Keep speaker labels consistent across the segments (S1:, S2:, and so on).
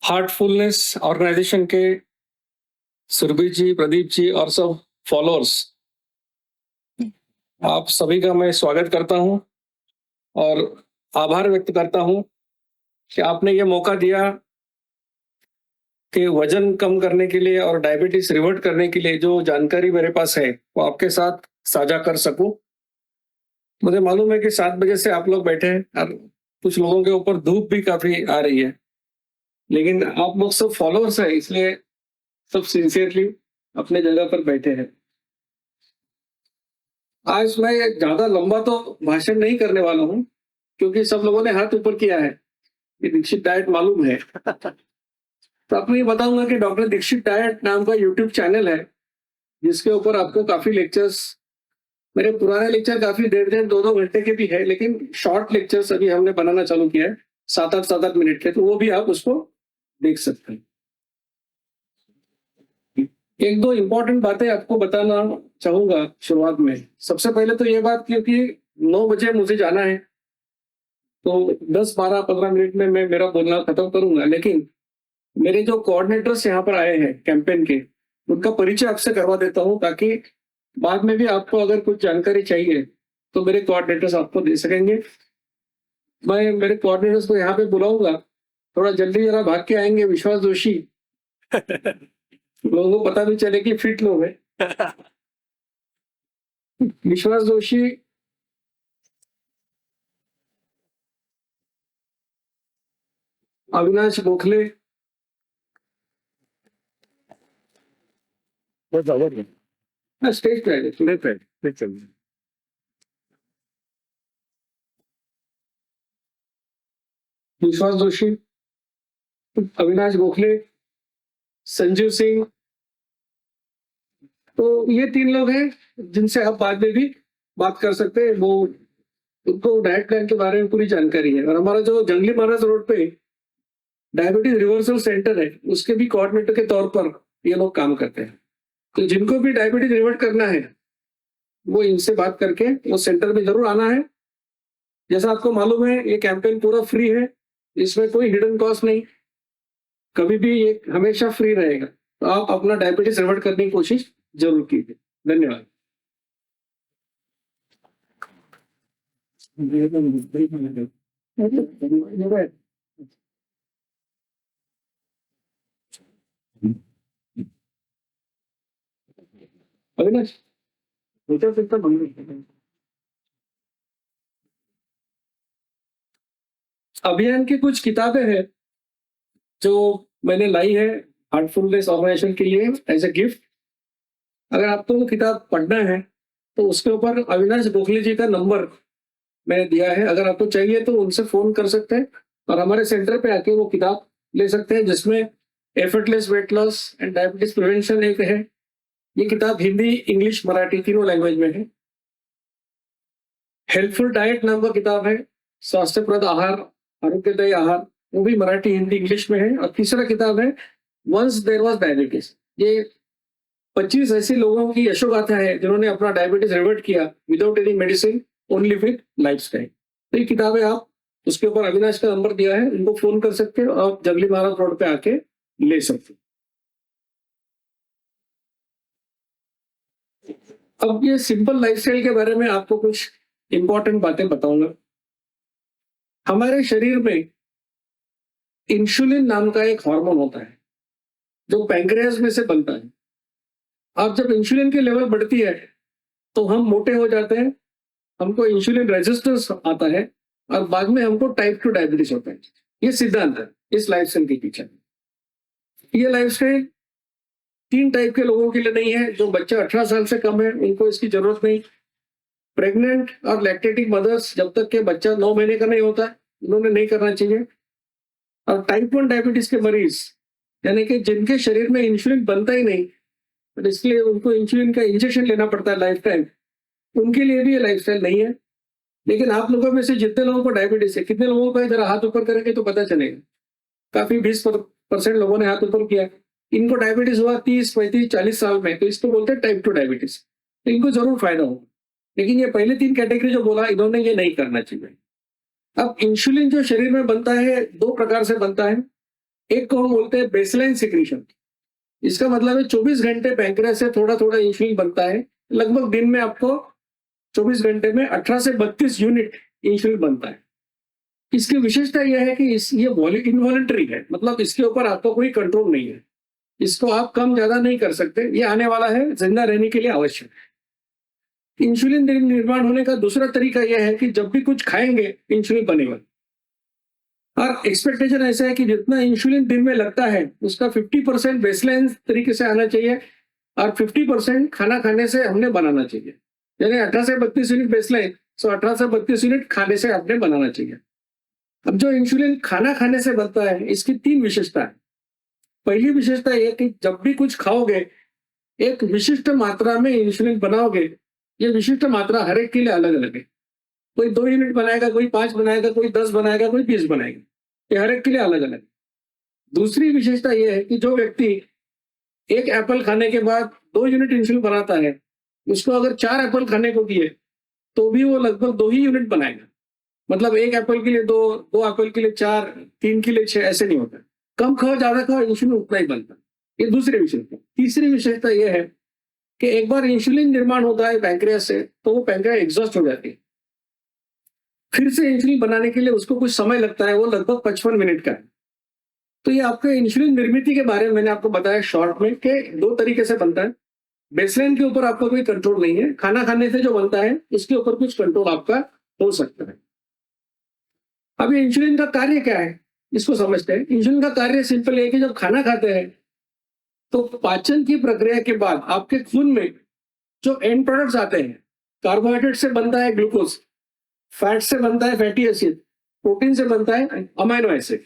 S1: Heartfulness organisation के सुरभि जी, प्रदीप जी और सब फॉलोअर्स, आप सभी का मैं स्वागत करता हूं और आभार व्यक्त करता हूं कि आपने ये मौका दिया कि वजन कम करने के लिए और डायबिटीज रिवर्ट करने के लिए जो जानकारी मेरे पास है वो आपके साथ साझा कर सकूं। मुझे मालूम है कि 7 बजे से आप लोग बैठे हैं और कुछ लोगों के ऊपर धूप भी काफी आ रही है, लेकिन आप लोग सब फॉलोअर्स हैं, इसलिए सब सिंसियरली अपने जगह पर बैठे हैं। आज मैं ज्यादा लंबा तो भाषण नहीं करने वाला हूँ, क्योंकि सब लोगों ने हाथ ऊपर किया है कि दीक्षित डाइट मालूम है। तो आपको ये बताऊंगा कि डॉक्टर दीक्षित डाइट नाम का यूट्यूब चैनल है, जिसके ऊपर आपको काफी लेक्चर्स, मेरे पुराने लेक्चर काफी 1.5-2 घंटे के भी है, लेकिन शॉर्ट लेक्चर्स अभी हमने बनाना चालू किया है 7-8 मिनट के, तो वो भी आप उसको देख सकते हैं। एक दो इंपॉर्टेंट बातें आपको बताना चाहूंगा शुरुआत में। सबसे पहले तो ये बात, क्योंकि 9 बजे मुझे जाना है, तो 10-12-15 मिनट में मैं मेरा बोलना खत्म करूंगा, लेकिन मेरे जो कोऑर्डिनेटर्स यहाँ पर आए हैं कैंपेन के, उनका परिचय आपसे करवा देता हूँ, ताकि बाद में भी आपको अगर कुछ जानकारी चाहिए तो मेरे कोऑर्डिनेटर्स आपको दे सकेंगे। मैं मेरे कोऑर्डिनेटर्स को यहाँ पे बुलाऊंगा, थोड़ा जल्दी जरा भाग के आएंगे। विश्वास जोशी लोगों को पता भी चले कि फिट लोग हैं। विश्वास जोशी, अविनाश गोखले, स्टेज पे विश्वास जोशी, अविनाश गोखले, संजीव सिंह, तो ये 3 लोग हैं जिनसे आप बाद में भी बात कर सकते हैं। वो उनको डाइट प्लान के बारे में पूरी जानकारी है। और हमारा जो जंगली महाराज रोड पे डायबिटीज रिवर्सल सेंटर है, उसके भी कोऑर्डिनेटर के तौर पर ये लोग काम करते हैं। तो जिनको भी डायबिटीज रिवर्ट करना है, वो इनसे बात करके वो सेंटर में जरूर आना है। जैसा आपको मालूम है, ये कैंपेन पूरा फ्री है, इसमें कोई हिडन कॉस्ट नहीं, कभी भी ये हमेशा फ्री रहेगा। तो आप अपना डायबिटीज रिवर्ट करने की कोशिश जरूर कीजिए। धन्यवाद। अविनाश, अभियान की कुछ किताबें हैं जो मैंने लाई है हार्टफुलनेस ऑर्गेनाइजेशन के लिए एज ए गिफ्ट। अगर आपको वो किताब पढ़ना है तो उसके ऊपर अविनाश गोखले जी का नंबर मैंने दिया है, अगर आपको चाहिए तो उनसे फोन कर सकते हैं और हमारे सेंटर पे आके वो किताब ले सकते हैं, जिसमें effortless weight loss and diabetes prevention एक है। ये किताब हिंदी, इंग्लिश, मराठी तीनों लैंग्वेज में है। हेल्पफुल डाइट नाम का किताब है, स्वास्थ्यप्रद आहार, आरोग्यदायी आहार, वो भी मराठी, हिंदी, इंग्लिश में है। और तीसरा किताब है वंस देयर वाज डायबिटीज। ये 25 ऐसे लोगों की यशोगाथा है जिन्होंने अपना डायबिटीज रिवर्ट किया without any medicine, only with lifestyle. तो ये किताबें आप, उसके ऊपर अविनाश का नंबर दिया है, उनको फोन कर सकते हो, आप जंगली महाराज रोड पे आके ले सकते हो। अब ये सिंपल लाइफस्टाइल के बारे में आपको कुछ इंपॉर्टेंट बातें बताऊंगा। हमारे शरीर में इंसुलिन नाम का एक हार्मोन होता है जो पैंक्रियास में से बनता है। अब जब इंसुलिन की लेवल बढ़ती है तो हम मोटे हो जाते हैं, हमको इंसुलिन रेजिस्टेंस आता है और बाद में हमको टाइप 2 डायबिटीज होता है। ये सिद्धांत है इस लाइफस्टाइल के पीछे। ये लाइफस्टाइल 3 टाइप के लोगों के लिए नहीं है। जो बच्चा 18 साल से कम है उनको इसकी जरूरत नहीं। प्रेग्नेंट और लैक्टेटिंग मदर्स, जब तक के बच्चा 9 महीने का नहीं होता, उन्होंने नहीं करना चाहिए। और टाइप 1 डायबिटीज के मरीज, यानी कि जिनके शरीर में इंसुलिन बनता ही नहीं, तो इसलिए उनको इंसुलिन का इंजेक्शन लेना पड़ता है लाइफ टाइम, उनके लिए भी ये लाइफस्टाइल नहीं है। लेकिन आप लोगों में से जितने लोगों को डायबिटीज है, कितने लोगों का जरा हाथ ऊपर करेंगे तो पता चलेगा। काफी 20% लोगों ने हाथ ऊपर किया। इनको डायबिटीज हुआ 30, 35, 40 साल में, तो इसको बोलते हैं टाइप 2 डायबिटीज। तो इनको जरूर फायदा होगा। लेकिन ये पहले 3 कैटेगरी जो बोला, इन्होंने ये नहीं करना चाहिए। अब इंसुलिन जो शरीर में बनता है 2 प्रकार से बनता है। एक को हम बोलते हैं बेसलाइन सिक्रीशन। इसका मतलब है 24 घंटे पैंक्रियास से थोड़ा थोड़ा इंसुलिन बनता है। लगभग दिन में आपको 24 घंटे में 18 से 32 यूनिट इंसुलिन बनता है। इसकी विशेषता यह है कि ये इनवॉलंटरी है, मतलब इसके ऊपर आपको कोई कंट्रोल नहीं है। इसको आप कम ज्यादा नहीं कर सकते, ये आने वाला है, जिंदा रहने के लिए आवश्यक है। इंसुलिन निर्माण होने का दूसरा तरीका यह है कि जब भी कुछ खाएंगे इंसुलिन बनेगा। और एक्सपेक्टेशन ऐसा है कि जितना इंसुलिन दिन में लगता है उसका 50% बेसलाइन तरीके से आना चाहिए और 50% खाना खाने से हमने बनाना चाहिए। यानी 18 से 32 यूनिट बेसलाइन, तो 18 से 32 यूनिट खाने से आपने बनाना चाहिए। अब जो इंसुलिन खाना खाने से बनता है, इसकी 3 विशेषता है। पहली विशेषता यह कि जब भी कुछ खाओगे एक विशिष्ट मात्रा में इंसुलिन बनाओगे। ये विशिष्ट मात्रा हर एक के लिए अलग अलग है। कोई 2 यूनिट बनाएगा, कोई 5 बनाएगा, कोई 10 बनाएगा, कोई 20 बनाएगा। ये हर एक के लिए अलग अलग है। दूसरी विशेषता यह है कि जो व्यक्ति एक एप्पल खाने के बाद 2 यूनिट इंसुलिन बनाता है, उसको अगर 4 एप्पल खाने को दिए तो भी वो लगभग 2 ही यूनिट बनाएगा। मतलब 1 एप्पल के लिए 2 एप्पल के लिए 4, 3 के लिए 6, ऐसे नहीं होता। कम खाओ ज्यादा खाओ, इंसुलिन उतना ही बनता है। ये दूसरी विशेषता। तीसरी विशेषता यह है कि एक बार इंसुलिन निर्माण होता है पैंक्रियास से, तो वो पैंक्रियास एग्जॉस्ट हो जाती है। फिर से इंसुलिन बनाने के लिए उसको कुछ समय लगता है, वो लगभग 55 मिनट का है। तो ये आपके इंसुलिन निर्मित के बारे में मैंने आपको बताया शॉर्ट में कि 2 तरीके से बनता है। बेसलाइन के ऊपर आपका कोई कंट्रोल नहीं है, खाना खाने से जो बनता है उसके ऊपर कुछ कंट्रोल आपका हो सकता है। अब ये इंसुलिन का कार्य क्या है, इसको समझते हैं। इंसुलिन का कार्य सिंपल है कि जब खाना खाते हैं तो पाचन की प्रक्रिया के बाद आपके खून में जो एंड प्रोडक्ट्स आते हैं, कार्बोहाइड्रेट से बनता है ग्लूकोज, फैट से बनता है फैटी एसिड, प्रोटीन से बनता है अमाइनो एसिड।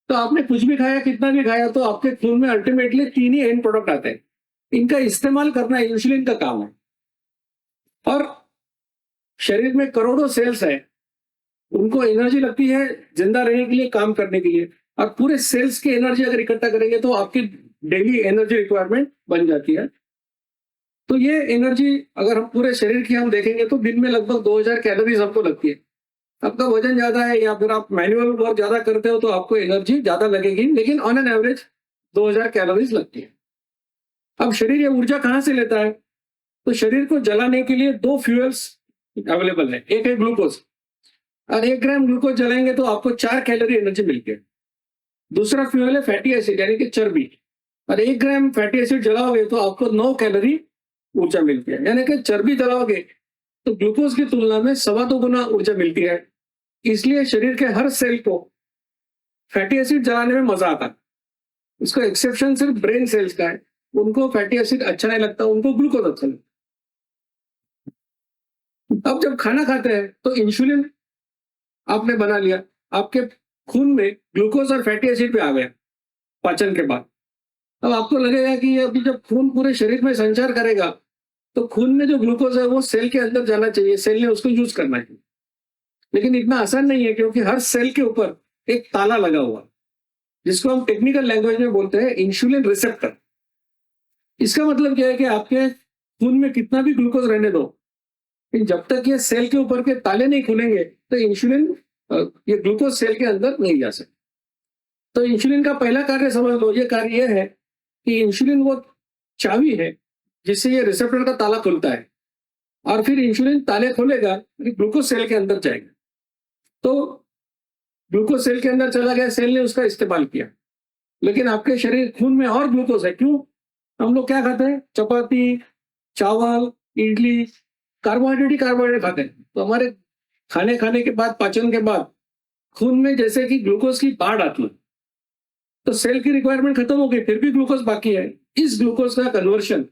S1: तो आपने कुछ भी खाया, कितना भी खाया, तो आपके खून में अल्टीमेटली 3 ही एंड प्रोडक्ट आते हैं। इनका इस्तेमाल करना इंसुलिन का काम है। और शरीर में करोड़ों सेल्स है, उनको एनर्जी लगती है जिंदा रहने के लिए, काम करने के लिए। और पूरे सेल्स की एनर्जी अगर इकट्ठा करेंगे तो आपकी डेली एनर्जी रिक्वायरमेंट बन जाती है। तो ये एनर्जी अगर हम पूरे शरीर की हम देखेंगे तो दिन में लगभग 2000 कैलोरीज हमको लगती है। आपका वजन ज्यादा है या फिर आप मैनुअल वर्क ज्यादा करते हो तो आपको एनर्जी ज्यादा लगेगी, लेकिन ऑन एन एवरेज 2000 कैलोरीज लगती है। अब शरीर ये ऊर्जा कहाँ से लेता है? तो शरीर को जलाने के लिए 2 फ्यूल्स अवेलेबल है। एक है ग्लूकोज, और 1 ग्राम ग्लूकोज जलाएंगे तो आपको 4 कैलोरी एनर्जी मिलती है। दूसरा फ्यूल है फैटी एसिड यानी कि चर्बी, और 1 ग्राम फैटी एसिड जलाओगे तो आपको 9 कैलोरी ऊर्जा मिलती है। यानी कि चर्बी जलाओगे तो ग्लूकोज की तुलना में 2.25 गुना ऊर्जा मिलती है। इसलिए शरीर के हर सेल को फैटी एसिड जलाने में मजा आता है। इसका एक्सेप्शन सिर्फ ब्रेन सेल्स का है, उनको फैटी एसिड अच्छा नहीं लगता, उनको ग्लूकोज अच्छा लगता है। अब जब खाना खाते हैं तो इंसुलिन आपने बना लिया, आपके खून में ग्लूकोज और फैटी एसिड पे आ गया पाचन के बाद। अब आपको लगेगा कि अभी जब खून पूरे शरीर में संचार करेगा तो खून में जो ग्लूकोज है वो सेल के अंदर जाना चाहिए, सेल ने उसको यूज करना है। लेकिन इतना आसान नहीं है, क्योंकि हर सेल के ऊपर एक ताला लगा हुआ, जिसको हम टेक्निकल लैंग्वेज में बोलते हैं इंसुलिन रिसेप्टर। इसका मतलब क्या है कि आपके खून में कितना भी ग्लूकोज रहने दो, लेकिन जब तक ये सेल के ऊपर के ताले नहीं खुलेंगे तो इंसुलिन ये ग्लूकोज सेल के अंदर नहीं जा सकते। तो इंसुलिन का पहला कार्य समझ लो, ये कार्य यह है कि इंसुलिन वो चाबी है जिससे ये रिसेप्टर का ताला खुलता है, और फिर इंसुलिन ताले खोलेगा, ग्लूकोज सेल के अंदर जाएगा। तो ग्लूकोज सेल के अंदर चला गया, सेल ने उसका इस्तेमाल किया। लेकिन आपके शरीर खून में और ग्लूकोज है। क्यों? हम लोग क्या खाते हैं? चपाती, चावल, इडली, कार्बोहाइड्रेट ही कार्बोहाइड्रेट खाते हैं। तो हमारे खाने के बाद, पाचन के बाद खून में जैसे कि ग्लूकोज की बाढ़ आती है, तो सेल की रिक्वायरमेंट खत्म हो गई, फिर भी ग्लूकोज बाकी है। इस ग्लूकोज का कन्वर्शन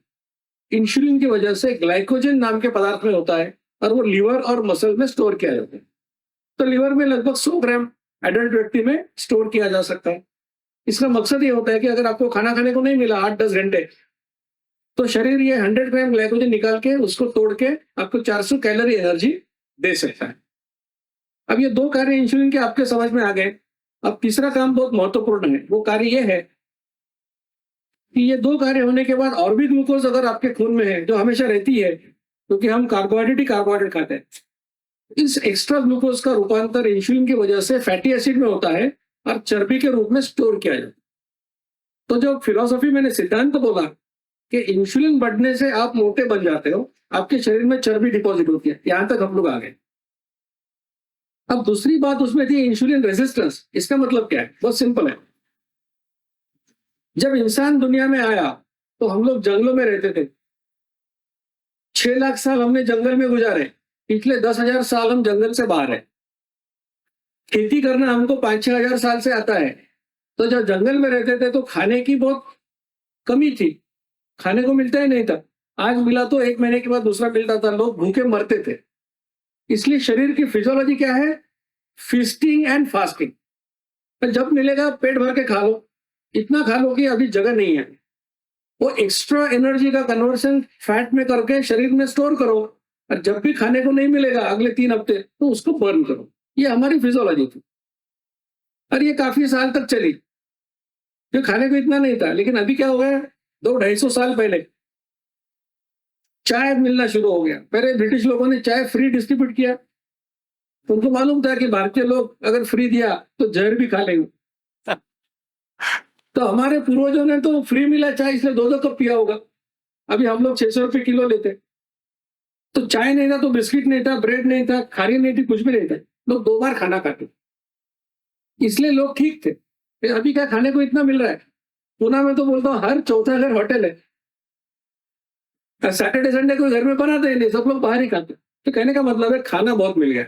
S1: इंसुलिन की वजह से ग्लाइकोजन नाम के पदार्थ में होता है, और वो लीवर और मसल में स्टोर किया जाता है। तो लीवर में लगभग 100 ग्राम एडल्ट व्यक्ति में स्टोर किया जा सकता है। इसका मकसद ये होता है कि अगर आपको खाना खाने को नहीं मिला 8-10 घंटे, तो शरीर ये 100 ग्राम ग्लाइकोजन निकाल के उसको तोड़ के आपको 400 कैलोरी एनर्जी दे सकता है। अब ये 2 कार्य इंसुलिन के आपके समझ में आ गए। अब तीसरा काम बहुत महत्वपूर्ण है। वो कार्य ये है कि ये 2 कार्य होने के बाद और भी ग्लूकोज अगर आपके खून में है, जो हमेशा रहती है क्योंकि हम कार्बोहाइड्रेट ही कार्बोहाइड्रेट खाते हैं, इस एक्स्ट्रा ग्लूकोज का रूपांतर इंसुलिन की वजह से फैटी एसिड में होता है, और चर्बी के रूप में स्टोर किया जाता है। तो जो फिलॉसफी मैंने सिद्धांत तो बोला कि इंसुलिन बढ़ने से आप मोटे बन जाते हो, आपके शरीर में चर्बी डिपॉजिट होती है, यहां तक हम लोग आ गए। अब दूसरी बात उसमें थी इंसुलिन रेजिस्टेंस। इसका मतलब क्या है? बहुत सिंपल है। जब इंसान दुनिया में आया तो हम लोग जंगलों में रहते थे। 6 लाख साल हमने जंगल में गुजारे, पिछले 10,000 साल हम जंगल से बाहर है। खेती करना हमको 5-6 हजार साल से आता है। तो जब जंगल में रहते थे तो खाने की बहुत कमी थी, खाने को मिलता ही नहीं था। आज मिला तो 1 महीने के बाद दूसरा मिलता था, लोग भूखे मरते थे। इसलिए शरीर की फिजियोलॉजी क्या है? Feasting and fasting. पर जब मिलेगा पेट भर के खा लो, इतना खा लो कि अभी जगह नहीं है। वो एक्स्ट्रा एनर्जी का कन्वर्शन फैट में करके शरीर में स्टोर करो, और जब भी खाने को नहीं मिलेगा अगले 3 हफ्ते तो उसको बर्न करो। ये हमारी फिजियोलॉजी थी और ये काफी साल तक चली, जो खाने को इतना नहीं था। लेकिन अभी क्या हो गया, 200-250 साल पहले चाय मिलना शुरू हो गया। पहले ब्रिटिश लोगों ने चाय फ्री डिस्ट्रीब्यूट किया। उनको मालूम था कि भारतीय लोग अगर फ्री दिया तो जहर भी खा लेंगे। तो हमारे पूर्वजों ने तो फ्री मिला चाय, इसलिए 2-2 कप पिया होगा। अभी हम लोग 600 रुपए किलो लेते। तो चाय नहीं था तो बिस्किट नहीं था, ब्रेड नहीं था, खारी नहीं थी, कुछ भी नहीं था। लोग 2 बार खाना खाते, इसलिए लोग ठीक थे। अभी क्या खाने को इतना मिल रहा है। पूना में तो बोलता हूँ हर चौथा घर होटल है। सैटरडे संडे कोई घर में बनाते ही नहीं, सब लोग बाहर ही खाते। तो कहने का मतलब है खाना बहुत मिल गया।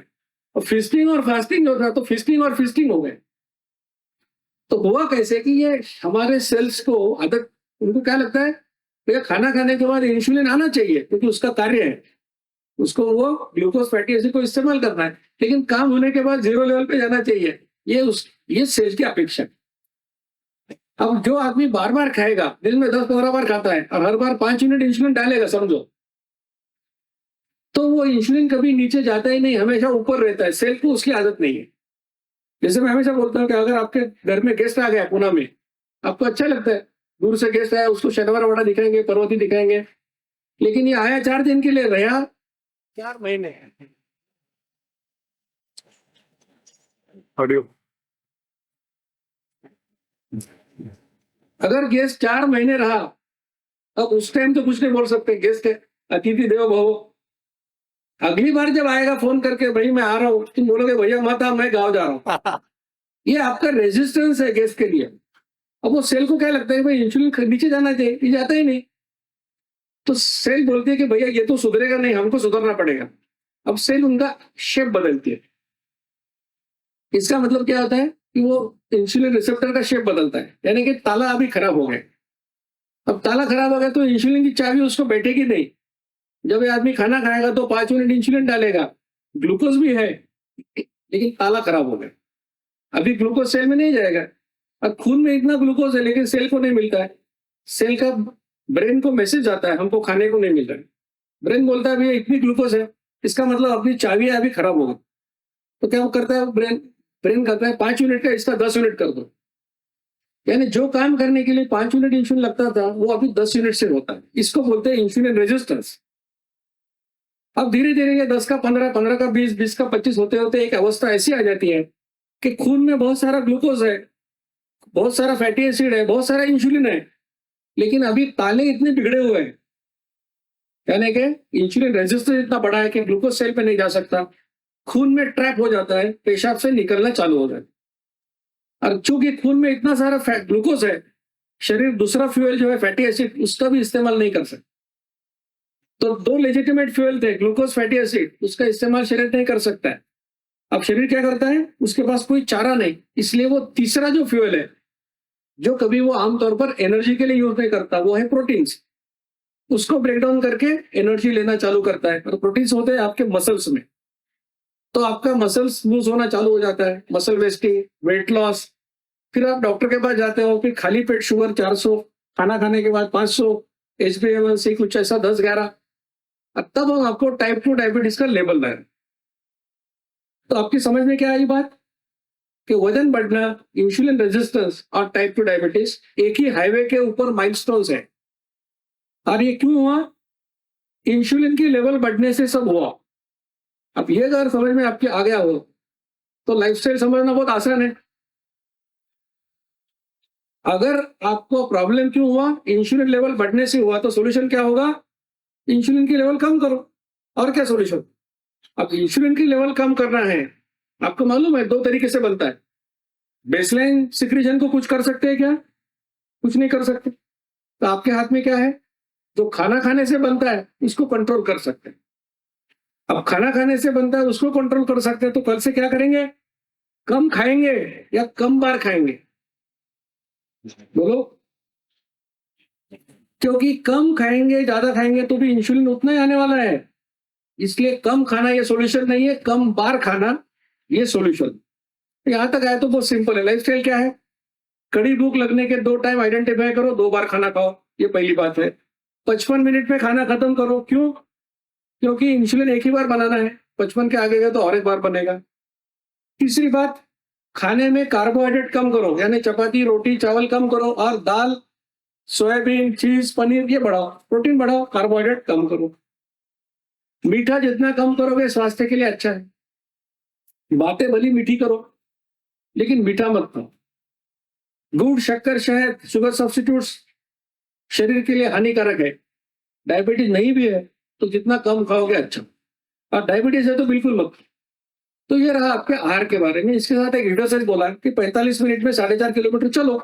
S1: और फिस्टिंग और फास्टिंग जो था तो फिस्टिंग और फिस्टिंग हो गए। तो हुआ कैसे कि ये हमारे सेल्स को आदत, उनको क्या लगता है भैया खाना खाने के बाद इंसुलिन आना चाहिए क्योंकि उसका कार्य है, उसको वो ग्लूकोज फैटी एसिड को इस्तेमाल करना है, लेकिन काम होने के बाद 0 लेवल पे जाना चाहिए। ये सेल की अपेक्षा है। अब जो आदमी बार बार खाएगा, दिन में 10-15 बार खाता है और हर बार 5 यूनिट इंसुलिन डालेगा समझो, तो वो इंसुलिन कभी नीचे जाता ही नहीं, हमेशा ऊपर रहता है। सेल को उसकी आदत नहीं है। जैसे मैं हमेशा बोलता हूँ कि अगर आपके घर में गेस्ट आ गया पुणे में, आपको अच्छा लगता है, दूर से गेस्ट आया उसको शनिवार वाड़ा दिखाएंगे, पर्वती दिखाएंगे। लेकिन ये आया 4 दिन के लिए, रहा 4 महीने। ऑडियो, अगर गेस्ट 4 महीने रहा, अब उस टाइम तो कुछ नहीं बोल सकते, गेस्ट है, अतिथि देवो भव। अगली बार जब आएगा फोन करके भाई मैं आ रहा हूँ, तुम बोलोगे भैया मत आ, मैं गाँव जा रहा हूँ। ये आपका रेजिस्टेंस है गेस्ट के लिए। अब वो सेल को क्या लगता है भाई इंसुलिन नीचे जाना चाहिए, ये जाता ही नहीं। तो सेल बोलती है कि भैया ये तो सुधरेगा नहीं, हमको सुधरना पड़ेगा। अब सेल उनका शेप बदलती है। इसका मतलब क्या होता है कि वो इंसुलिन रिसेप्टर का शेप बदलता है, यानी कि ताला अभी खराब हो गया। अब ताला खराब हो गया तो इंसुलिन की चाबी उसको बैठेगी नहीं। जब ये आदमी खाना खाएगा तो 5 यूनिट इंसुलिन डालेगा, ग्लूकोज भी है, लेकिन ताला खराब हो गया। अभी ग्लूकोज सेल में नहीं जाएगा। अब खून में इतना ग्लूकोज है लेकिन सेल को नहीं मिलता है। सेल का ब्रेन को मैसेज आता है हमको खाने को नहीं मिल रहा है। ब्रेन बोलता है भैया इतनी ग्लूकोज है, इसका मतलब अपनी चाबी अभी खराब हो गई। तो क्या वो करता है ब्रेन कहता है 5 यूनिट का इसका 10 यूनिट कर दो। यानी जो काम करने के लिए 5 यूनिट इंसुलिन लगता था वो अभी 10 यूनिट से होता है। इसको बोलते हैं इंसुलिन रेजिस्टेंस। अब धीरे धीरे ये 10 का 15, 15 का 20, 20 का 25 होते होते एक अवस्था ऐसी आ जाती है कि खून में बहुत सारा ग्लूकोज है, बहुत सारा फैटी एसिड है, बहुत सारा इंसुलिन है, लेकिन अभी ताले इतने बिगड़े हुए हैं, यानी कि इंसुलिन रेजिस्टेंस इतना बड़ा है कि ग्लूकोज सेल पे नहीं जा सकता, खून में ट्रैप हो जाता है, पेशाब से निकलना चालू हो जाता है। और चूंकि खून में इतना सारा ग्लूकोज है, शरीर दूसरा फ्यूल जो है फैटी एसिड उसका भी इस्तेमाल नहीं कर सकता। तो 2 लेजिटिमेट फ्यूल थे, ग्लूकोज फैटी एसिड, उसका इस्तेमाल शरीर नहीं कर सकता है। अब शरीर क्या करता है, उसके पास कोई चारा नहीं, इसलिए वो तीसरा जो फ्यूल है जो कभी वो आमतौर पर एनर्जी के लिए यूज नहीं करता, वो है प्रोटीन्स। उसको ब्रेक डाउन करके एनर्जी लेना चालू करता है। और प्रोटीन्स होते हैं आपके मसल्स में। तो आपका मसल्स लूज होना चालू हो जाता है, मसल वेस्टिंग, वेट लॉस। फिर आप डॉक्टर के पास जाते हो, फिर खाली पेट शुगर 400, खाना खाने के बाद 500, HbA1c कुछ ऐसा 10-11, तब हम आपको टाइप 2 डायबिटीज का लेबल लाए। तो आपकी समझ में क्या आई बात कि वजन बढ़ना, इंसुलिन रेजिस्टेंस और टाइप 2 डायबिटीज एक ही हाईवे के ऊपर माइलस्टोन्स है। और ये क्यों हुआ? इंसुलिन की लेवल बढ़ने से सब हुआ। अब ये अगर समझ में आपके आ गया हो तो लाइफस्टाइल समझना बहुत आसान है। अगर आपको प्रॉब्लम क्यों हुआ, इंसुलिन लेवल बढ़ने से हुआ, तो सॉल्यूशन क्या होगा, इंसुलिन की लेवल कम करो। और क्या सॉल्यूशन? अब इंसुलिन की लेवल कम करना है, आपको मालूम है 2 तरीके से बनता है। बेसलाइन सिक्रीशन को कुछ कर सकते हैं क्या? कुछ नहीं कर सकते। तो आपके हाथ में क्या है, जो खाना खाने से बनता है उसको कंट्रोल कर सकते हैं। अब खाना खाने से बनता है उसको कंट्रोल कर सकते हैं, तो कल से क्या करेंगे, कम खाएंगे या कम बार खाएंगे? बोलो। क्योंकि कम खाएंगे ज्यादा खाएंगे तो भी इंसुलिन उतना ही आने वाला है, इसलिए कम खाना ये सॉल्यूशन नहीं है, कम बार खाना ये सॉल्यूशन। यहां तक आया तो बहुत सिंपल है। लाइफस्टाइल क्या है, कड़ी भूख लगने के 2 टाइम आइडेंटिफाई करो, 2 बार खाना खाओ, ये पहली बात है। 55 मिनट में खाना खत्म करो, क्यों? क्योंकि इंसुलिन एक ही बार बनाना है, 55 के आगे गए तो और एक बार बनेगा। तीसरी बात, खाने में कार्बोहाइड्रेट कम करो, यानी चपाती रोटी चावल कम करो, और दाल सोयाबीन चीज पनीर ये बढ़ाओ, प्रोटीन बढ़ाओ, कार्बोहाइड्रेट कम करो। मीठा जितना कम करोगे स्वास्थ्य के लिए अच्छा है। बातें भली मीठी करो लेकिन मीठा मत खाओ। गुड़ शक्कर शहद शुगर सब्स्टिट्यूट्स शरीर के लिए हानिकारक है। डायबिटीज नहीं भी है तो जितना कम खाओगे अच्छा, और डायबिटीज है तो बिल्कुल मत खाओ। तो ये रहा आपके आहार के बारे में। इसके साथ एक एक्सरसाइज बोला कि 45 मिनट में 4.5 किलोमीटर चलो।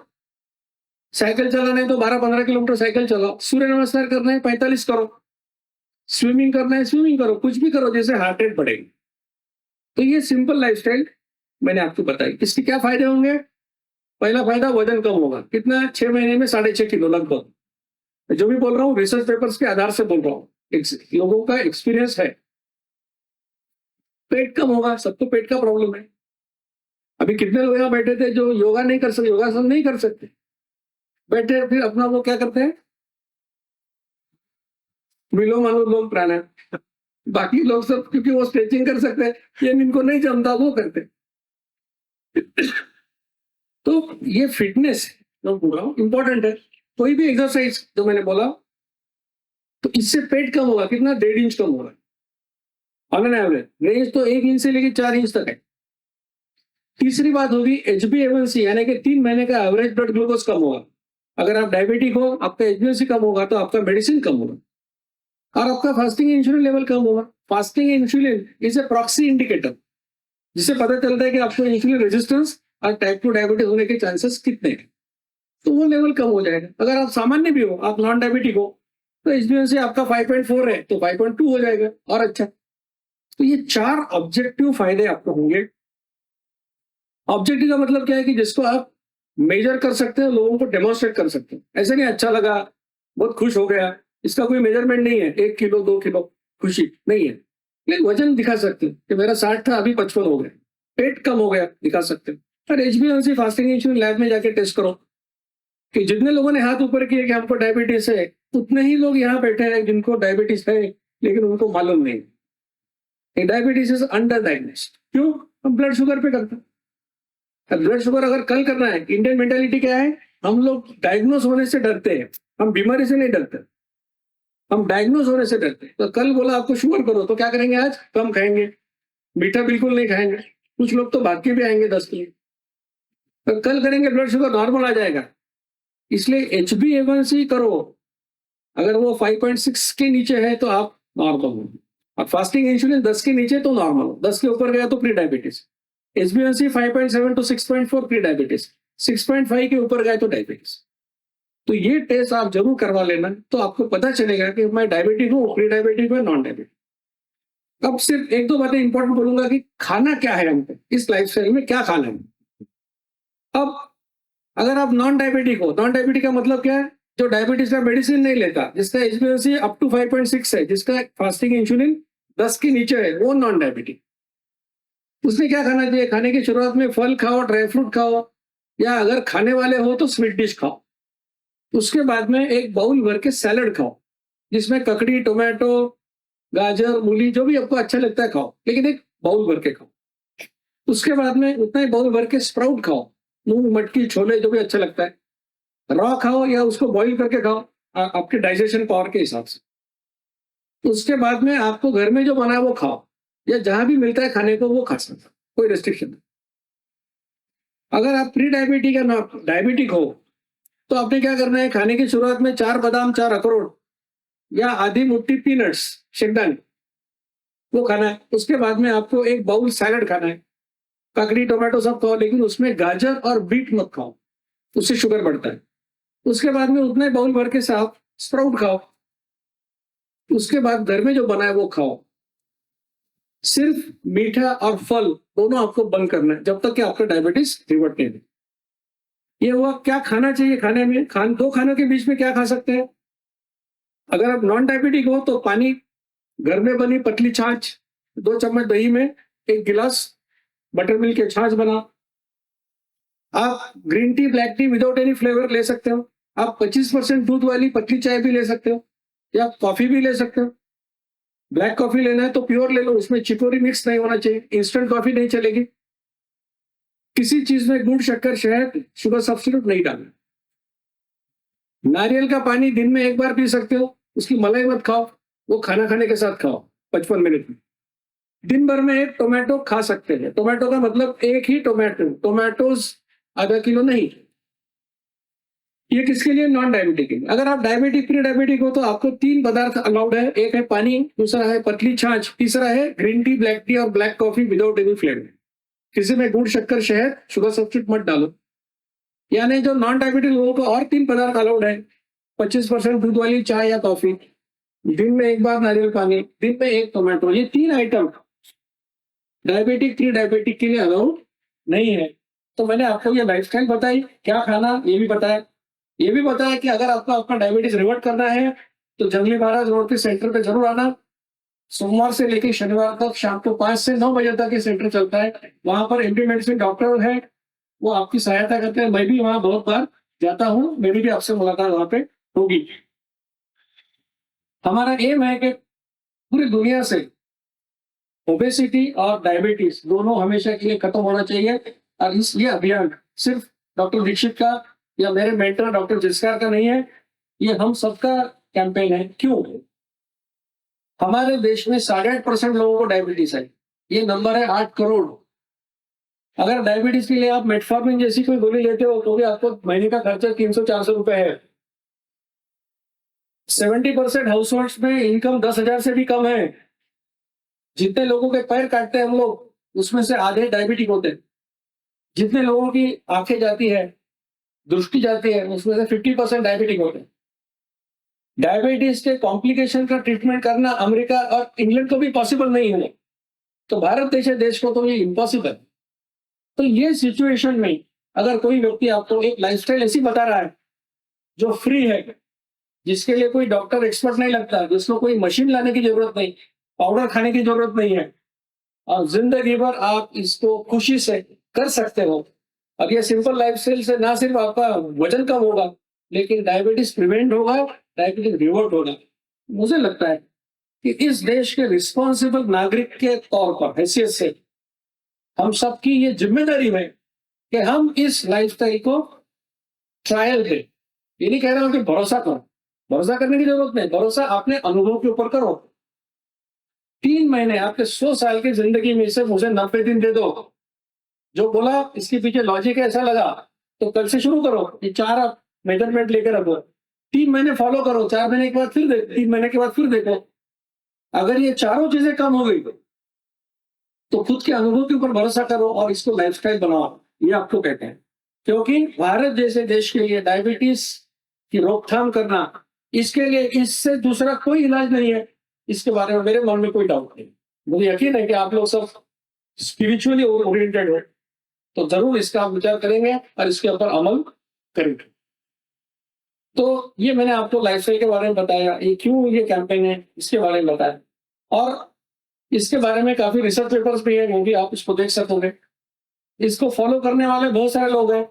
S1: साइकिल चलाना है तो 12-15 किलोमीटर साइकिल चलाओ। सूर्य नमस्कार करना है 45 करो। स्विमिंग करना है स्विमिंग करो, कुछ भी करो जिससे हार्ट रेट बढ़ेगी। तो ये सिंपल लाइफस्टाइल मैंने आपको बताई। इसके क्या फायदे होंगे? पहला फायदा, वजन कम होगा। कितना? 6 महीने में 6.5 किलो लगभग। जो भी बोल रहा हूँ रिसर्च पेपर्स के आधार से बोल रहा हूँ, लोगों का एक्सपीरियंस है। पेट कम होगा, सबको पेट का प्रॉब्लम है। अभी कितने लोग यहाँ बैठे थे जो योगा नहीं कर सकते, योगासन नहीं कर सकते, बैठे फिर अपना वो क्या करते हैं, विलोम अनुलोम प्राणायाम। बाकी लोग सब क्योंकि वो स्ट्रेचिंग कर सकते हैं, ये इनको नहीं जमता वो करते। तो ये फिटनेस जो बोल रहा हूँ इंपॉर्टेंट है। कोई भी एक्सरसाइज जो मैंने बोला, तो इससे पेट कम होगा। कितना? 1.5 इंच कम होगा ऑन एन एवरेज। रेंज तो 1 इंच से लेकर 4 इंच तक है। तीसरी बात होगी HbA1c, यानी कि 3 महीने का एवरेज ब्लड ग्लूकोज कम होगा। अगर आप डायबिटिक हो, आपका HbA1c कम होगा तो आपका मेडिसिन कम होगा, और आपका फास्टिंग इंसुलिन लेवल कम होगा। Fasting insulin is a proxy indicator, जिससे पता चलता है कि आपको इंसुलिन रेजिस्टेंस और टाइप 2 डायबिटीज होने के चांसेस कितने हैं, तो वो लेवल कम हो जाएगा। अगर आप सामान्य भी हो, आप नॉन डायबिटिक हो, तो HbA1c आपका 5.4 है तो 5.2 हो जाएगा, और अच्छा। तो ये 4 ऑब्जेक्टिव फायदे आपको होंगे। ऑब्जेक्टिव का मतलब क्या है कि जिसको आप मेजर कर सकते हैं, लोगों को डेमोन्स्ट्रेट कर सकते हैं। ऐसे नहीं अच्छा लगा, बहुत खुश हो गया, इसका कोई मेजरमेंट नहीं है, 1 किलो 2 किलो खुशी नहीं है। लेकिन वजन दिखा सकते हैं कि मेरा 60 था अभी 55 हो गया, पेट कम हो गया, दिखा सकते हैं। और HbA1c फास्टिंग इंसुलिन लैब में जाके टेस्ट करो कि जितने लोगों ने हाथ ऊपर किए कि हमको डायबिटीज है, उतने ही लोग यहाँ बैठे हैं जिनको डायबिटीज है लेकिन उनको मालूम नहीं। Diabetes is under diagnosed. क्यों? हम ब्लड शुगर पे करते हैं। ब्लड शुगर अगर कल करना है, इंडियन मेंटालिटी क्या है, हम लोग डायग्नोस होने से डरते हैं, हम बीमारी से नहीं डरते, हम डायग्नोस होने से डरते हैं। तो कल बोला आपको शुगर करो तो क्या करेंगे, आज कम खाएंगे, मीठा बिल्कुल नहीं खाएंगे, कुछ लोग तो भाग के भी आएंगे 10 किलो। तो कल करेंगे ब्लड शुगर नॉर्मल आ जाएगा। इसलिए HbA1c करो, अगर वो 5.6 के नीचे है तो आप नॉर्मल हो, और फास्टिंग इंसुलिन 10 के नीचे तो नॉर्मल हो, 10 के ऊपर गया तो pre diabetes. HbA1c 5.7 to 6.4 pre diabetes, 6.5 के ऊपर गए तो डायबिटीज। तो ये टेस्ट आप जरूर करवा लेना, तो आपको पता चलेगा कि मैं डायबिटिक हूँ, प्री डायबिटिक हूँ, नॉन डायबिटिक। अब सिर्फ 1-2 बातें इंपॉर्टेंट बोलूंगा कि खाना क्या है हमको, इस लाइफस्टाइल में क्या खाना है। अब अगर आप नॉन डायबिटिक हो, नॉन डायबिटिक का मतलब क्या है, जो डायबिटीज का मेडिसिन नहीं लेता, जिसका HbA1c अप टू 5.6 है, जिसका फास्टिंग इंसुलिन 10 के नीचे है, वो नॉन डायबिटिक। उसने क्या खाना चाहिए? खाने की शुरुआत में फल खाओ, ड्राई फ्रूट खाओ, या अगर खाने वाले हो तो स्वीट डिश खाओ। उसके बाद में एक बाउल भर के सैलड खाओ, जिसमें ककड़ी, टोमेटो, गाजर, मूली, जो भी आपको अच्छा लगता है खाओ, लेकिन एक बाउल भर के खाओ। उसके बाद में उतना ही बाउल भर के स्प्राउट खाओ, मूंग, मटकी, छोले, जो भी अच्छा लगता है। रॉ खाओ या उसको बॉईल करके खाओ, आपके डाइजेशन पावर के हिसाब से। उसके बाद में आपको घर में जो बना है वो खाओ, या जहां भी मिलता है खाने को वो खा सकते, कोई रेस्ट्रिक्शन नहीं। अगर आप प्री डायबिटिक या डायबिटिक हो तो आपने क्या करना है, खाने की शुरुआत में 4 बादाम, 4 अखरोट या आधी मुट्ठी पीनट्स, शेंगदाने, वो खाना है। उसके बाद में आपको एक बाउल सैलड खाना है। ककड़ी, टोमेटो सब खाओ, लेकिन उसमें गाजर और बीट मत खाओ, उससे शुगर बढ़ता है। उसके बाद में उतने बाउल भर के साथ स्प्राउट खाओ। उसके बाद घर में जो बना है वो खाओ। सिर्फ मीठा और फल दोनों आपको बंद करना है जब तक कि आपका डायबिटीज रिवर्ट नहीं हो। ये हुआ क्या खाना चाहिए खाने में। दो खानों के बीच में क्या खा सकते हैं। अगर आप नॉन डायबिटिक हो तो पानी, घर में बनी पतली छाछ, 2 चम्मच दही में 1 गिलास बटर मिल्क के छाछ बना। आप green tea, black T without any flavour ले सकते हो। आप 25% दूध वाली पतली चाय भी ले सकते हो, या कॉफी भी ले सकते हो। ब्लैक कॉफी लेना है तो प्योर ले लो, उसमें चिकोरी मिक्स नहीं होना चाहिए। इंस्टेंट कॉफी नहीं चलेगी। किसी चीज में गुड़, शक्कर, शहद, शुगर सब्स्टिट्यूट नहीं डालना। नारियल का पानी दिन में 1 बार पी सकते हो, उसकी मलाई मत खाओ, वो खाना खाने के साथ खाओ 55 मिनट में। दिन भर में 1 टोमेटो खा सकते हैं। टोमेटो का मतलब एक ही टोमेटो, टोमेटोज आधा किलो नहीं। ये किसके लिए, नॉन डायबिटिक है। अगर आप डायबिटिक, प्री डायबिटिक हो तो आपको 3 पदार्थ अलाउड है। एक है पानी, दूसरा है पतली छाछ, तीसरा है ग्रीन टी, ब्लैक टी और black coffee without any flavour. किसी में गुड़, शक्कर, शहद, शुगर सब्स्टिट्यूट मत डालो। यानी जो नॉन डायबिटिक लोगों को और 3 पदार्थ अलाउड है। 25% दूध वाली चाय या कॉफी, दिन में 1 बार नारियल पानी, दिन में 1 टोमेटो। ये 3 आइटम डायबिटिक, प्री डायबिटिक के लिए अलाउड नहीं है। तो मैंने आपको ये लाइफस्टाइल बताई, क्या खाना ये भी बताया। ये भी बताया कि अगर आपको आपका डायबिटीज रिवर्ट करना है तो जंगली महाराज रोड के सेंटर पे जरूर आना। सोमवार से लेकर शनिवार तक शाम को 5 से 9 बजे तक ये सेंटर चलता है। वहां पर एमडी मेडिसिन डॉक्टर है, वो आपकी सहायता करते हैं। मैं भी वहां बहुत बार जाता हूँ, मेरी भी आपसे मुलाकात वहां पे होगी। हमारा एम है कि पूरी दुनिया से ओबेसिटी और डायबिटीज दोनों हमेशा के लिए खत्म होना चाहिए। और ये अभियान सिर्फ डॉक्टर दीक्षित का या मेरे मेंटर डॉक्टर जिस्कार का नहीं है, ये हम सबका कैंपेन है। क्यों? हमारे देश में 8.5% लोगों को डायबिटीज है। ये नंबर है 8 करोड़। अगर डायबिटीज के लिए आप मेटफॉर्मिन जैसी कोई गोली लेते हो तो भी आपको महीने का खर्चा 300-400 रुपए है। 70% हाउस होल्ड्स में इनकम 10,000 से भी कम है। जितने लोगों के पैर काटते हैं हम लोग, उसमें से आधे डायबिटिक होते हैं। जितने लोगों की आंखें जाती है, दृष्टि जाती है, उसमें से 50% डायबिटिक होते हैं। डायबिटीज के कॉम्प्लिकेशन का ट्रीटमेंट करना अमेरिका और इंग्लैंड को भी पॉसिबल नहीं है, तो भारत जैसे देश को तो ये इम्पॉसिबल। तो ये सिचुएशन में अगर कोई व्यक्ति आपको एक लाइफस्टाइल ऐसी बता रहा है जो फ्री है, जिसके लिए कोई डॉक्टर एक्सपर्ट नहीं लगता, जिसको कोई मशीन लाने की जरूरत नहीं, पाउडर खाने की जरूरत नहीं है, और जिंदगी भर आप इसको खुशी से कर सकते हो। अब ये सिंपल लाइफस्टाइल से ना सिर्फ आपका वजन कम होगा, लेकिन डायबिटीज प्रिवेंट होगा, डायबिटीज रिवर्ट होगा। मुझे लगता है कि इस देश के रिस्पॉन्सिबल नागरिक के तौर पर, हैसियत से, हम सबकी ये जिम्मेदारी है कि हम इस लाइफस्टाइल को ट्रायल दें। ये नहीं कह रहा हूं कि भरोसा करो, भरोसा करने की जरूरत नहीं, भरोसा अपने अनुभव के ऊपर करो। 3 महीने आपके 100 साल की जिंदगी में से मुझे 90 दिन दे दो। जो बोला इसके पीछे लॉजिक ऐसा लगा तो कल से शुरू करो। ये 4 आप मेजरमेंट लेकर रखो, 3 महीने फॉलो करो, 4 महीने के बाद फिर देखो, 3 महीने के बाद फिर देखो। अगर ये चारों चीजें कम हो गई तो खुद के अनुभव के ऊपर भरोसा करो और इसको लाइफस्टाइल बनाओ। ये आपको कहते हैं, क्योंकि भारत जैसे देश के लिए डायबिटीज की रोकथाम करना, इसके लिए इससे दूसरा कोई इलाज नहीं है। इसके बारे में मेरे मन में कोई डाउट नहीं। मुझे यकीन है कि आप लोग सब स्पिरिचुअली ओरिएंटेड हो, तो जरूर इसका आप विचार करेंगे और इसके ऊपर अमल करेंगे। तो ये मैंने आपको लाइफस्टाइल के बारे में बताया, ये क्यों ये कैंपेन है इसके बारे में बताया, और इसके बारे में काफी रिसर्च पेपर्स भी है, वो भी आप इसको देख सकोगे। इसको फॉलो करने वाले बहुत सारे लोग हैं।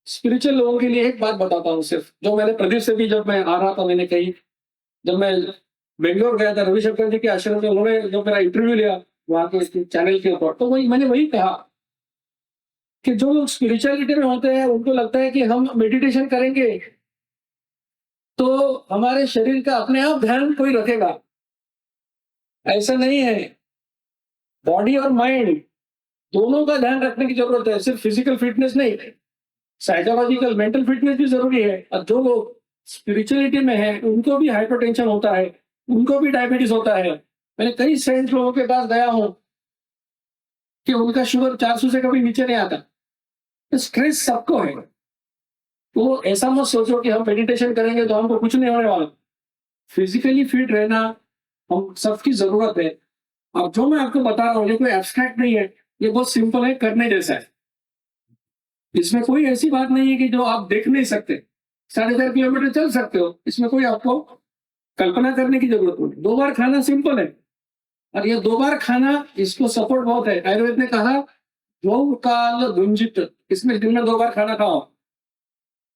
S1: स्पिरिचुअल लोगों के लिए एक बात बताता हूँ सिर्फ, जो मैंने प्रदीप से भी जब मैं आ रहा था मैंने कही। जब मैं बेंगलोर गया था रविशंकर जी के आश्रम में, उन्होंने जो मेरा इंटरव्यू लिया वहां के चैनल के ऊपर, तो मैंने वही कहा कि जो लोग स्पिरिचुअलिटी में होते हैं उनको लगता है कि हम मेडिटेशन करेंगे तो हमारे शरीर का अपने आप ध्यान कोई रखेगा। ऐसा नहीं है। बॉडी और माइंड दोनों का ध्यान रखने की जरूरत है, सिर्फ फिजिकल फिटनेस नहीं। साइकोलॉजिकल मेंटल फिटनेस भी जरूरी है। और जो लोग स्पिरिचुअलिटी में है उनको भी हाइपरटेंशन होता है, उनको भी डायबिटीज होता है। मैंने कई सेंट लोगों के पास गया हूं कि उनका शुगर 400 से कभी नीचे नहीं आता। तो स्ट्रेस सबको है। तो ऐसा मत सोचो कि हम मेडिटेशन करेंगे तो हमको कुछ नहीं होने वाला। फिजिकली फिट रहना हम सबकी जरूरत है। अब जो मैं आपको बता रहा हूँ ये कोई एब्स्ट्रैक्ट नहीं है, ये बहुत सिंपल है, करने जैसा है। इसमें कोई ऐसी बात नहीं है कि जो आप देख नहीं सकते। 4.5 किलोमीटर चल सकते हो, इसमें कोई आपको कल्पना करने की जरूरत नहीं। 2 बार खाना सिंपल है। और ये 2 बार खाना, इसको सपोर्ट बहुत है। आयुर्वेद ने कहा जो काल गुंजित, इसमें दिन में 2 बार खाना खाओ।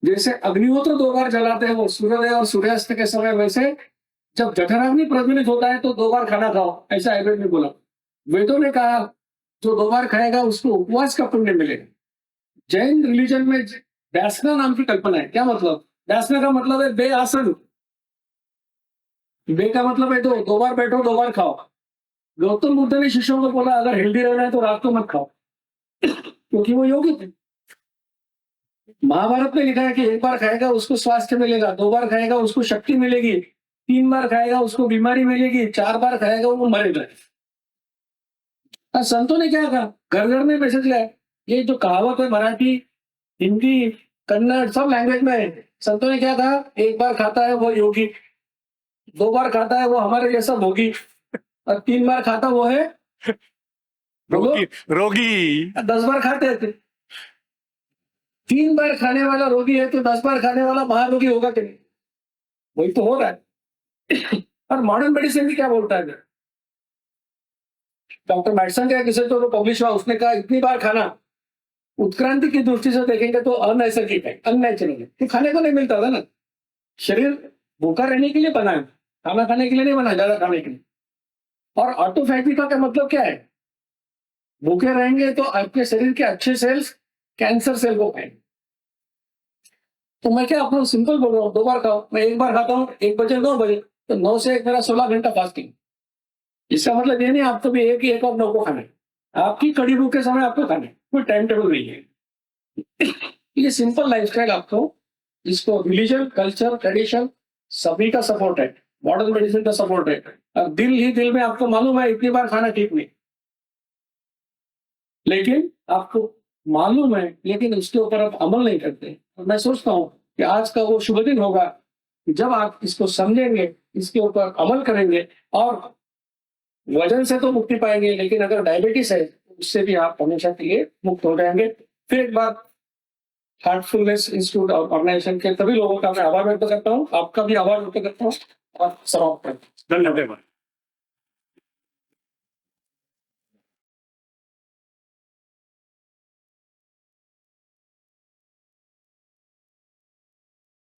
S1: जैसे अग्निहोत्र 2 बार जलाते हैं वो सूर्योदय और सूर्यास्त के समय, वैसे जब जठराग्नि प्रज्वलित होता है तो 2 बार खाना खाओ, ऐसा आयुर्वेद ने बोला। वेदों ने कहा जो 2 बार खाएगा उसको उपवास का पुण्य मिलेगा। जैन रिलीजन में व्यासना नाम की कल्पना है। क्या मतलब? व्यासना का मतलब है बे आसन। बे का मतलब है 2 बार बैठो 2 बार खाओ। गौतम बुद्ध ने शिष्यों को बोला अगर हेल्दी रहना है तो रात को मत खाओ, क्योंकि वो योगी थे। महाभारत में लिखा है कि 1 बार खाएगा उसको स्वास्थ्य मिलेगा, 2 बार खाएगा उसको शक्ति मिलेगी, 3 बार खाएगा उसको बीमारी मिलेगी, 4 बार खाएगा वो मरेगा। संतों ने क्या कहा? घर घर में मैसेज लाया। ये जो कहावत है मराठी, हिंदी, कन्नड़ सब लैंग्वेज में है। संतों ने क्या कहा? 1 बार खाता है वो योगी, 2 बार खाता है वो हमारे जैसा भोगी, और 3 बार खाता वो है
S2: रोगी।
S1: 10 बार खाते थे। 3 बार खाने वाला रोगी है तो 10 बार खाने वाला महारोगी होगा कि नहीं? वही तो हो रहा है। और मॉडर्न मेडिसिन भी क्या बोलता है? डॉक्टर मैटसन का किसी तो पब्लिश हुआ, उसने कहा इतनी बार खाना उत्क्रांति की दृष्टि से देखेंगे तो अनैसर्गिक है, अननेचुरल है। तो खाने को नहीं मिलता था ना। शरीर भूखा रहने के लिए बना है, खाना खाने के लिए नहीं बना, ज्यादा खाने के लिए। और ऑटोफैगी का मतलब क्या है? भूखे रहेंगे तो आपके शरीर के अच्छे सेल्स कैंसर सेल को खाएंगे। तो मैं क्या आपको सिंपल बोल रहा हूँ, 2 बार खाओ। मैं 1 बार खाता हूँ 1 बजे 9 बजे, तो 9 से 1 मेरा 16 घंटा फास्टिंग। इसका मतलब ये नहीं आप तो भी 1 और 9 को खाना है। आपकी कड़ी भूख के समय आपको खाना है, कोई टाइम टेबल नहीं है। ये सिंपल लाइफस्टाइल आपको, जिसको रिलीजन, कल्चर, ट्रेडिशन सभी का सपोर्ट है, मॉडर्न मेडिसिन का सपोर्ट है। और दिल ही दिल में आपको मालूम है इतनी बार खाना ठीक नहीं, लेकिन आपको मालूम है, लेकिन उसके ऊपर आप अमल नहीं करते। और मैं सोचता हूँ कि आज का वो शुभ दिन होगा जब आप इसको समझेंगे, इसके ऊपर अमल करेंगे, और वजन से तो मुक्ति पाएंगे, लेकिन अगर डायबिटीज है उससे भी आप हमेशा के लिए मुक्त हो जाएंगे। फिर एक बार हार्टफुलनेस इंस्टीट्यूट और ऑर्गेनाइजेशन के सभी लोगों का मैं आभार व्यक्त करता हूँ, आपका भी आभार व्यक्त करता हूँ और समाप्त करता हूँ। धन्यवाद।